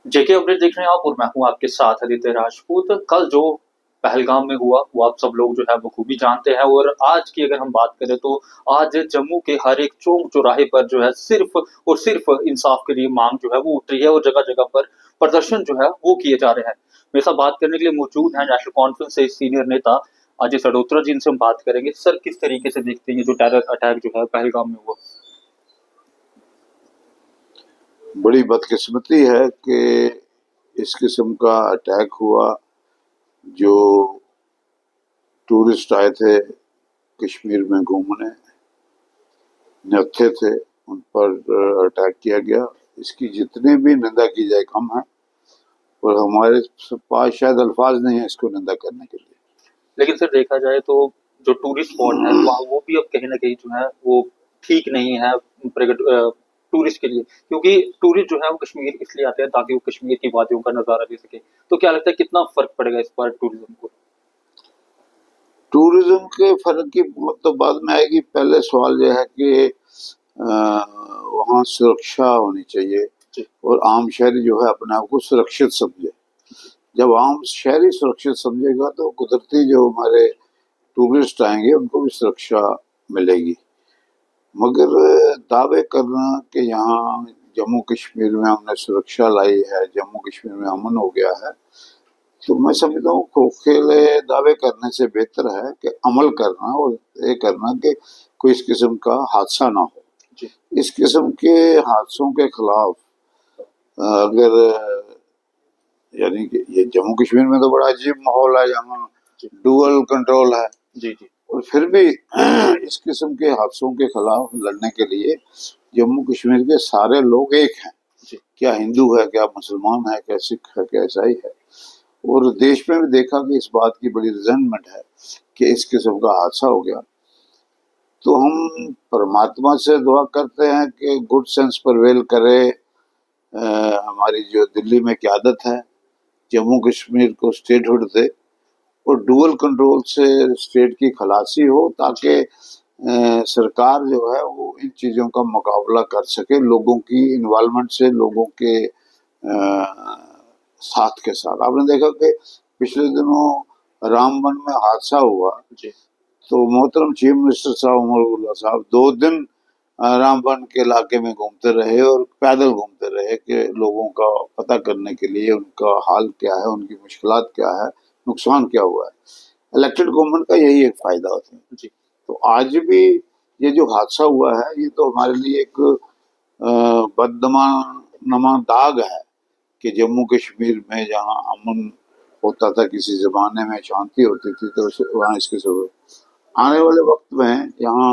जेके update देख रहे हैं आप और मैं हूं आपके साथ आदित्य राजपूत। कल जो पहलगाम में हुआ वो आप सब लोग जो है बखूबी जानते हैं, और आज की अगर हम बात करें तो आज जम्मू के हर एक चौक चौराहे पर जो है सिर्फ और सिर्फ इंसाफ के लिए मांग जो है वो उठ रही है, और जगह जगह पर प्रदर्शन जो है वो किए जा रहे हैं। मेरे साथ बात करने के लिए मौजूद है नेशनल कॉन्फ्रेंस से सीनियर नेता अजय सडोत्रा जी, इनसे हम बात करेंगे। सर, किस तरीके से देखते हैं ये जो टेरर अटैक जो है पहलगाम में हुआ? बड़ी बदकिस्मती है कि इस किस्म का अटैक हुआ। जो टूरिस्ट आए थे कश्मीर में घूमने, नत्थे थे, उन पर अटैक किया गया। इसकी जितनी भी निंदा की जाए कम है, और हमारे पास शायद अल्फाज नहीं है इसको निंदा करने के लिए। लेकिन सर देखा जाए तो जो टूरिस्ट स्पॉट है वहाँ वो भी अब कहीं ना कहीं जो है वो ठीक नहीं है टूरिस्ट के लिए, क्योंकि टूरिस्ट जो है वो कश्मीर इसलिए आते हैं ताकि वो कश्मीर की वादियों का नजारा ले सके। तो क्या लगता है कितना फर्क पड़ेगा इस पर टूरिज्म को? टूरिज्म के फर्क की बात तो बाद में आएगी। पहले सवाल यह है कि वहाँ सुरक्षा होनी चाहिए, और आम शहरी जो है अपने आप को सुरक्षित समझे। जब आम शहरी सुरक्षित समझेगा तो कुदरती जो हमारे टूरिस्ट आएंगे उनको भी सुरक्षा मिलेगी। मगर दावे करना कि यहाँ जम्मू कश्मीर में हमने सुरक्षा लाई है, जम्मू कश्मीर में अमन हो गया है, तो मैं समझता हूँ खोखले दावे करने से बेहतर है कि अमल करना, और ये करना कि कोई इस किस्म का हादसा ना हो। इस किस्म के हादसों के खिलाफ अगर यानी कि ये जम्मू कश्मीर में तो बड़ा अजीब माहौल है, यहाँ डुअल कंट्रोल है जी जी। और फिर भी इस किस्म के हादसों के खिलाफ लड़ने के लिए जम्मू कश्मीर के सारे लोग एक हैं। क्या हिंदू है, क्या मुसलमान है, क्या सिख है, क्या ईसाई है। और देश में भी देखा कि इस बात की बड़ी रिजनमेंट है कि इस किस्म का हादसा हो गया। तो हम परमात्मा से दुआ करते हैं कि गुड सेंस परवेल करे। हमारी जो दिल्ली में क़यादत है जम्मू कश्मीर को स्टेटहुड दे, और डुअल कंट्रोल से स्टेट की खलासी हो, ताकि सरकार जो है वो इन चीज़ों का मुकाबला कर सके लोगों की इन्वॉल्वमेंट से, लोगों के साथ के साथ। आपने देखा कि पिछले दिनों रामबन में हादसा हुआ, तो मोहतरम चीफ मिनिस्टर साहब उमर साहब 2 दिन रामबन के इलाके में घूमते रहे और पैदल घूमते रहे कि लोगों का पता करने के लिए उनका हाल क्या है, उनकी मुश्किलात क्या है, नुकसान क्या हुआ है। इलेक्टेड गवर्नमेंट का यही एक फायदा होता है जी। तो आज भी ये जो हादसा हुआ है ये तो हमारे लिए एक बदनमा दाग है कि जम्मू कश्मीर में जहाँ अमन होता था, किसी ज़माने में शांति होती थी, तो वहाँ इसके सब आने वाले वक्त में यहाँ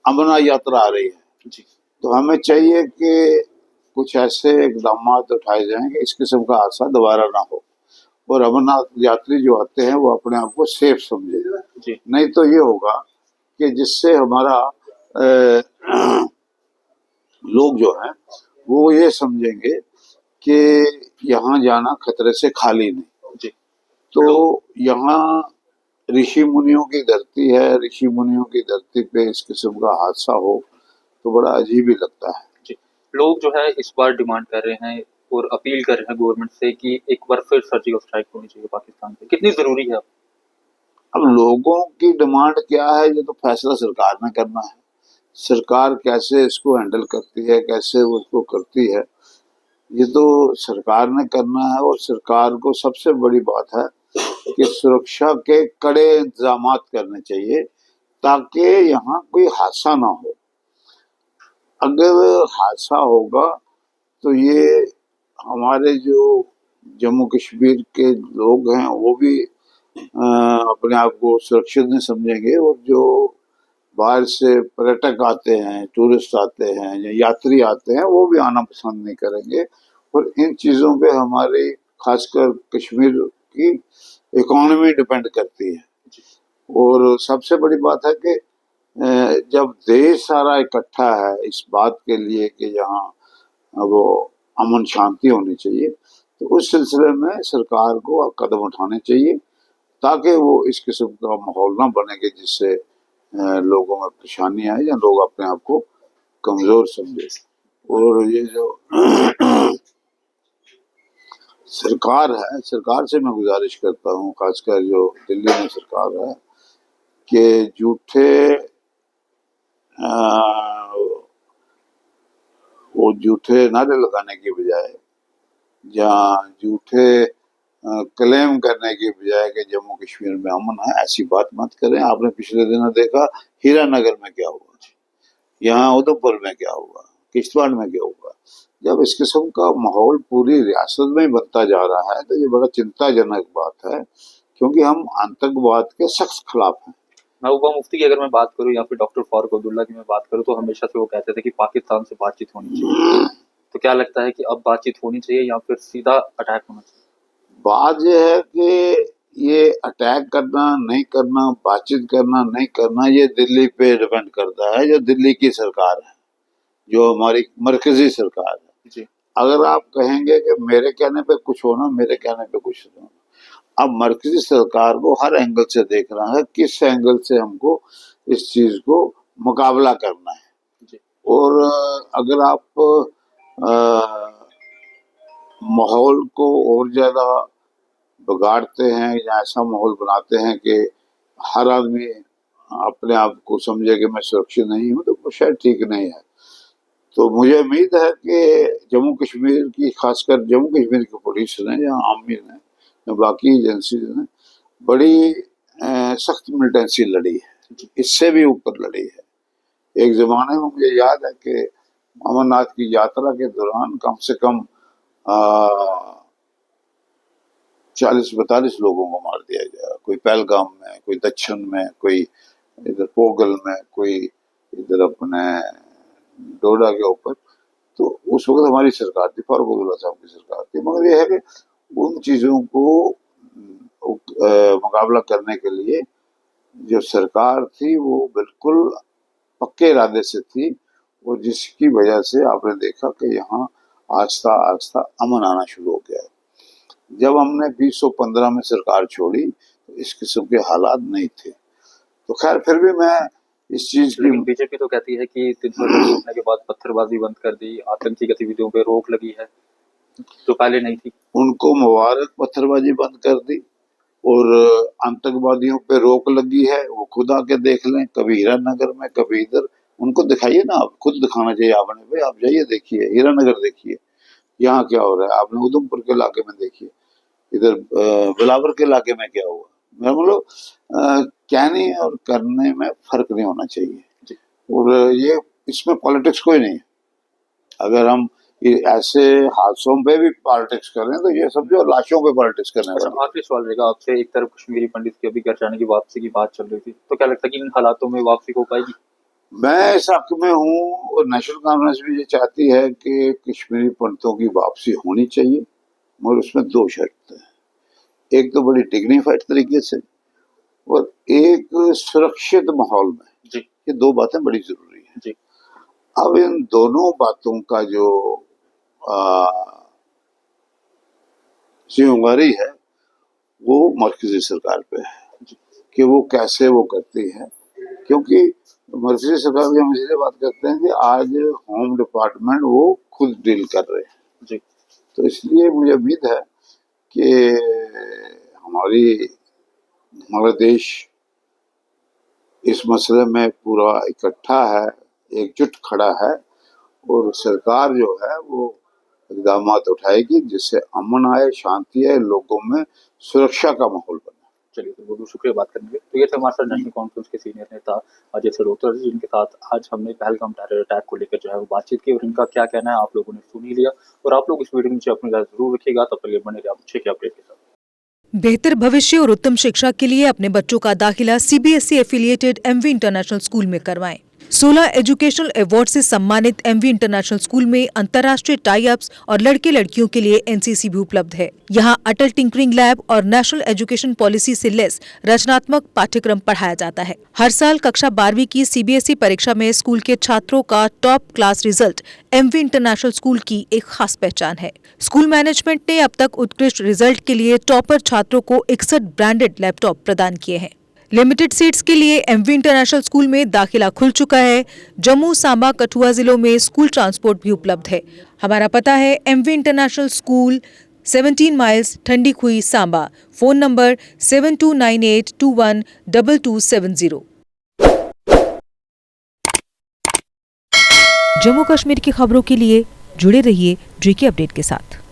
अमरनाथ यात्रा आ रही है जी। तो हमें चाहिए कि कुछ ऐसे इकदाम उठाए जाएं कि इस किस्म का हादसा दोबारा ना हो, और अमरनाथ यात्री जो आते हैं वो अपने आप को सेफ समझे जी। नहीं तो ये होगा कि जिससे हमारा लोग जो हैं वो ये समझेंगे कि यहाँ जाना खतरे से खाली नहीं जी। तो यहाँ ऋषि मुनियों की धरती है, ऋषि मुनियों की धरती पे इस किस्म का हादसा हो तो बड़ा अजीब ही लगता है जी। लोग जो है इस बार डिमांड कर रहे हैं और अपील कर रहे हैं गवर्नमेंट से कि एक बार फिर सर्जिकल स्ट्राइक होनी चाहिए पाकिस्तान पे। कितनी जरूरी है? अब लोगों की डिमांड क्या है ये तो फैसला सरकार ने करना है। सरकार कैसे इसको हैंडल करती है, कैसे उसको करती है, ये तो सरकार ने करना है। और सरकार को सबसे बड़ी बात है कि सुरक्षा के कड़े इंतजाम करने चाहिए ताकि यहाँ कोई हादसा ना हो। अगर हादसा होगा तो ये हमारे जो जम्मू कश्मीर के लोग हैं वो भी अपने आप को सुरक्षित नहीं समझेंगे, और जो बाहर से पर्यटक आते हैं, टूरिस्ट आते हैं या यात्री आते हैं वो भी आना पसंद नहीं करेंगे। और इन चीज़ों पे हमारी खासकर कश्मीर की इकोनॉमी डिपेंड करती है। और सबसे बड़ी बात है कि जब देश सारा इकट्ठा है इस बात के लिए कि यहाँ वो अमन शांति होनी चाहिए, तो उस सिलसिले में सरकार को कदम उठाने चाहिए ताकि वो इस किस्म का माहौल ना बने जिससे लोगों में परेशानी आए या लोग अपने आप को कमज़ोर समझे। और ये जो सरकार है, सरकार से मैं गुजारिश करता हूँ, खासकर जो दिल्ली में सरकार है, कि वो झूठे नारे लगाने की बजाय या झूठे क्लेम करने की बजाय कि जम्मू कश्मीर में अमन है, ऐसी बात मत करें। आपने पिछले दिनों देखा हीरानगर में क्या हुआ, यहाँ उधमपुर में क्या हुआ, किश्तवाड़ में क्या हुआ। जब इस किस्म का माहौल पूरी रियासत में बनता जा रहा है तो ये बड़ा चिंताजनक बात है, क्योंकि हम आतंकवाद के सख्त खिलाफ हैं। महबूबा मुफ्ती की अगर मैं बात करूं या फिर डॉक्टर फारूक अब्दुल्ला की मैं बात करूं तो हमेशा से वो कहते थे कि पाकिस्तान से बातचीत होनी चाहिए। तो क्या लगता है कि अब बातचीत होनी चाहिए या फिर सीधा अटैक होना चाहिए? बात यह है कि ये अटैक करना नहीं करना, बातचीत करना नहीं करना, ये दिल्ली पे डिपेंड करता है, जो दिल्ली की सरकार है, जो हमारी मरकजी सरकार है जी। अगर आप कहेंगे कि मेरे कहने पे कुछ होना, मेरे कहने पे कुछ होना, अब मरकजी सरकार को हर एंगल से देखना है, किस एंगल से हमको इस चीज को मुकाबला करना है। जी। और अगर आप माहौल को और ज्यादा बिगाड़ते हैं या ऐसा माहौल बनाते हैं कि हर आदमी अपने आप को समझे कि मैं सुरक्षित नहीं हूँ, तो शायद ठीक नहीं है। तो मुझे उम्मीद है कि जम्मू कश्मीर की, खासकर जम्मू कश्मीर की पुलिस ने या आर्मी ने या बाकी एजेंसी ने बड़ी सख्त मिलिटेंसी लड़ी है, इससे भी ऊपर लड़ी है। एक जमाने में मुझे याद है कि अमरनाथ की यात्रा के दौरान कम से कम 40-42 लोगों को मार दिया गया, कोई पहलगाम में, कोई दक्षिण में, कोई इधर पोगल में, कोई इधर अपने डोडा के ऊपर। तो उस वक्त हमारी सरकार थी, फारूक अब्दुल्ला साहब की सरकार थी। मगर यह है कि उन चीजों को मुकाबला करने के लिए जो सरकार थी वो बिल्कुल पक्के इरादे से थी, और जिसकी वजह से आपने देखा कि यहाँ आस्ता आस्ता अमन आना शुरू हो गया। जब हमने 2015 में सरकार छोड़ी तो इस किस्म के हालात नहीं थे। तो खैर फिर भी मैं इस चीज की, बीजेपी तो कहती है कि 300 टूटने के बाद पत्थरबाजी बंद कर दी, आतंकी गतिविधियों पे रोक लगी है, जो पहले नहीं थी। उनको मुबारक, पत्थरबाजी बंद कर दी और आतंकवादियों पे रोक लगी है। वो खुद आके देख लें, कभी हीरानगर में, कभी इधर। उनको दिखाइए ना, आप खुद दिखाना चाहिए आपने, भाई आप जाइए देखिए, हीरानगर देखिए यहाँ क्या हो रहा है, आपने उधमपुर के इलाके में देखिए, इधर बिलावर के इलाके में क्या हुआ। मैं बोलो कहने और करने में फर्क नहीं होना चाहिए, और ये इसमें पॉलिटिक्स कोई नहीं है। अगर हम ऐसे हादसों पे भी पॉलिटिक्स करें तो ये समझो लाशों पे पॉलिटिक्स करने वाले। आखिरी सवाल रहेगा आपसे, एक तरफ कश्मीरी पंडित की अभी घर जाने की वापसी की बात चल रही थी, तो क्या लगता है कि इन हालातों में वापसी हो पाएगी? मैं इस हक में हूँ, और नेशनल कॉन्फ्रेंस भी ये चाहती है कि कश्मीरी पंडितों की वापसी होनी चाहिए, मगर उसमें 2 शर्त है। एक तो बड़ी डिग्निफाइड तरीके से, और एक सुरक्षित माहौल में। जी। ये 2 बातें बड़ी जरूरी है। जी। अब इन दोनों बातों का जो जिम्मेवारी है वो मरकजी सरकार पे है कि वो कैसे वो करती है, क्योंकि मरकजी सरकार की हम इसलिए बात करते हैं कि आज होम डिपार्टमेंट वो खुद डील कर रहे हैं। जी। तो इसलिए मुझे उम्मीद है कि हमारा देश इस मसले में पूरा इकट्ठा है, एकजुट खड़ा है, और सरकार जो है वो इक़दाम उठाएगी जिससे अमन आए, शांति आए, लोगों में सुरक्षा का माहौल बने। चलिए, तो बहुत शुक्रिया बात करने के लिए। तो ये थे हमारे साथ नेशनल कॉन्फ्रेंस के सीनियर नेता अजय सरोतर जी, जिनके साथ आज हमने पहलगाम टेरर अटैक को लेकर जो है वो बातचीत की, और इनका क्या कहना है आप लोगों ने सुन ही लिया। और आप लोग इस वीडियो के नीचे अपनी राय जरूर रखिएगा। तब तक बने रहिए अच्छे के अपडेट के साथ। बेहतर भविष्य और उत्तम शिक्षा के लिए अपने बच्चों का दाखिला CBSE affiliated MV international school में करवाएं। 16 एजुकेशनल अवार्ड से सम्मानित एमवी इंटरनेशनल स्कूल में अंतर्राष्ट्रीय टाई अप्स और लड़के लड़कियों के लिए एनसीसी भी उपलब्ध है। यहाँ अटल टिंकरिंग लैब और नेशनल एजुकेशन पॉलिसी से लेस रचनात्मक पाठ्यक्रम पढ़ाया जाता है। हर साल कक्षा 12वीं की सीबीएसई परीक्षा में स्कूल के छात्रों का top class result MV international school की एक खास पहचान है। स्कूल मैनेजमेंट ने अब तक उत्कृष्ट रिजल्ट के लिए टॉपर छात्रों को 61 ब्रांडेड लैपटॉप प्रदान किए हैं। लिमिटेड सीट्स के लिए एमवी इंटरनेशनल स्कूल में दाखिला खुल चुका है। जम्मू, सांबा, कठुआ जिलों में स्कूल ट्रांसपोर्ट भी उपलब्ध है। हमारा पता है MV international school, 17 miles, Thandi Khui, Samba. Phone number 7298212270. Jammu Kashmir की खबरों के लिए जुड़े रहिए JK अपडेट के साथ।